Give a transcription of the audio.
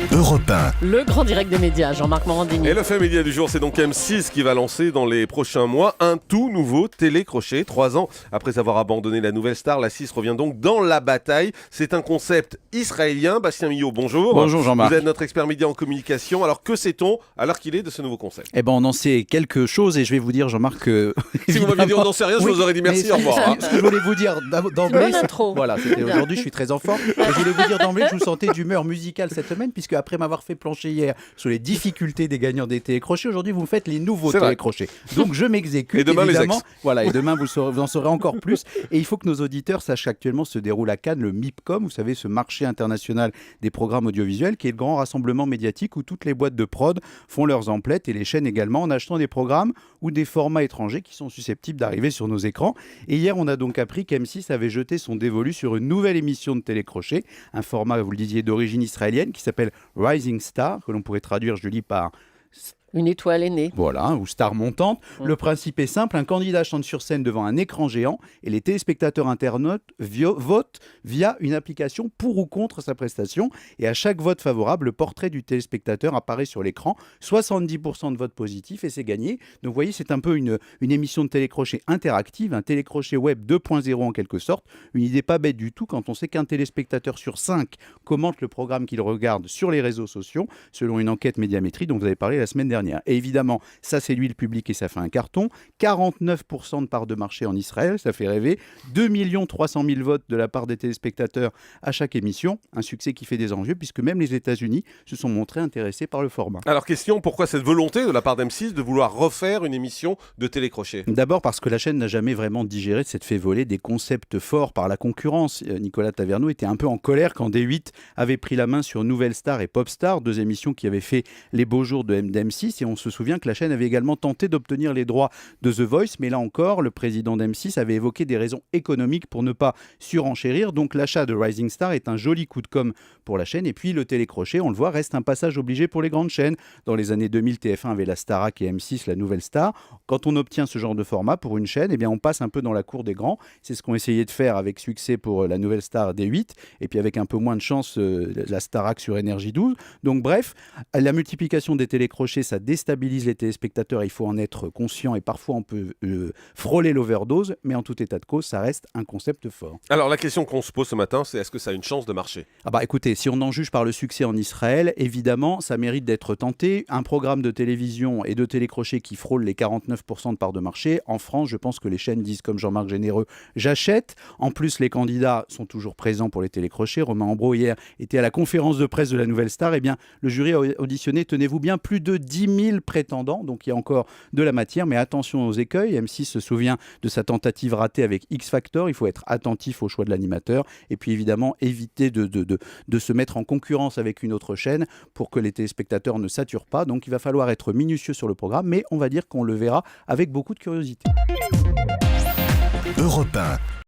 Europe 1. Le grand direct des médias, Jean-Marc Morandini. Et le fait média du jour, c'est donc M6 qui va lancer dans les prochains mois un tout nouveau télécrochet. 3 ans après avoir abandonné la nouvelle star, la 6 revient donc dans la bataille. C'est un concept israélien. Bastien Millot, bonjour. Bonjour Jean-Marc. Vous êtes notre expert média en communication. Alors que sait-on à l'heure qu'il est de ce nouveau concept? Eh ben on en sait quelque chose et je vais vous dire Jean-Marc que... Si vous m'aviez dit on n'en sait rien, je vous aurais dit merci, au revoir. hein. Ce que je voulais vous dire d'emblée, bonne intro. voilà, c'était aujourd'hui, je suis très en forme. Et je voulais vous dire d'emblée que je vous sentais d'humeur musicale cette semaine, puisque après m'avoir fait plancher hier sur les difficultés des gagnants des télécrochets, aujourd'hui vous me faites les nouveaux C'est vrai. télécrochets. Donc je m'exécute. Et demain, les évidemment. ex. Voilà, et demain vous en saurez encore plus. Et il faut que nos auditeurs sachent qu'actuellement se déroule à Cannes le MIPCOM, vous savez, ce marché international des programmes audiovisuels, qui est le grand rassemblement médiatique où toutes les boîtes de prod font leurs emplettes et les chaînes également, en achetant des programmes ou des formats étrangers qui sont susceptibles d'arriver sur nos écrans. Et hier, on a donc appris qu'M6 avait jeté son dévolu sur une nouvelle émission de télécrochet, un format, vous le disiez, d'origine israélienne qui s'appelle Rising Star, que l'on pourrait traduire, je lis, par Une étoile est née. voilà, ou star montante. Le principe est simple, un candidat chante sur scène devant un écran géant et les téléspectateurs internautes votent via une application pour ou contre sa prestation. Et à chaque vote favorable, le portrait du téléspectateur apparaît sur l'écran. 70% de votes positifs et c'est gagné. Donc vous voyez, c'est un peu une émission de télécrochet interactive, un télécrochet web 2.0 en quelque sorte. Une idée pas bête du tout quand on sait qu'un téléspectateur sur 5 commente le programme qu'il regarde sur les réseaux sociaux, selon une enquête Médiamétrie dont vous avez parlé la semaine dernière. Et évidemment, ça séduit le public et ça fait un carton. 49% de part de marché en Israël, ça fait rêver. 2 300 000 votes de la part des téléspectateurs à chaque émission. Un succès qui fait des enjeux puisque même les États-Unis se sont montrés intéressés par le format. Alors question, pourquoi cette volonté de la part d'M6 de vouloir refaire une émission de télécrochet? D'abord parce que la chaîne n'a jamais vraiment digéré cette fait voler des concepts forts par la concurrence. Nicolas Taverneau était un peu en colère quand D8 avait pris la main sur Nouvelle Star et Popstar, deux émissions qui avaient fait les beaux jours de d'M6. Et on se souvient que la chaîne avait également tenté d'obtenir les droits de The Voice. Mais là encore, le président d'M6 avait évoqué des raisons économiques pour ne pas surenchérir. Donc l'achat de Rising Star est un joli coup de com' pour la chaîne. Et puis le télécrochet, on le voit, reste un passage obligé pour les grandes chaînes. Dans les années 2000, TF1 avait la Starac et M6 la Nouvelle Star. Quand on obtient ce genre de format pour une chaîne, eh bien on passe un peu dans la cour des grands. C'est ce qu'ont essayé de faire avec succès pour la Nouvelle Star D8 et puis avec un peu moins de chance la Starac sur Énergie 12. Donc bref, la multiplication des télécrochets, ça déstabilise les téléspectateurs, il faut en être conscient et parfois on peut frôler l'overdose, mais en tout état de cause, ça reste un concept fort. Alors la question qu'on se pose ce matin, c'est est-ce que ça a une chance de marcher? Ah bah écoutez, si on en juge par le succès en Israël, évidemment, ça mérite d'être tenté. Un programme de télévision et de télécrochet qui frôle les 49% de part de marché, en France, je pense que les chaînes disent comme Jean-Marc Généreux, j'achète. En plus, les candidats sont toujours présents pour les télécrochets. Romain Ambro, hier, était à la conférence de presse de la Nouvelle Star. Eh bien, le jury a auditionné, tenez-vous bien, plus de 10 000 prétendants. Donc, il y a encore de la matière, mais attention aux écueils. M6 se souvient de sa tentative ratée avec X Factor. Il faut être attentif au choix de l'animateur. Et puis, évidemment, éviter de se mettre en concurrence avec une autre chaîne pour que les téléspectateurs ne saturent pas. Donc, il va falloir être minutieux sur le programme, mais on va dire qu'on le verra avec beaucoup de curiosité. Europe 1.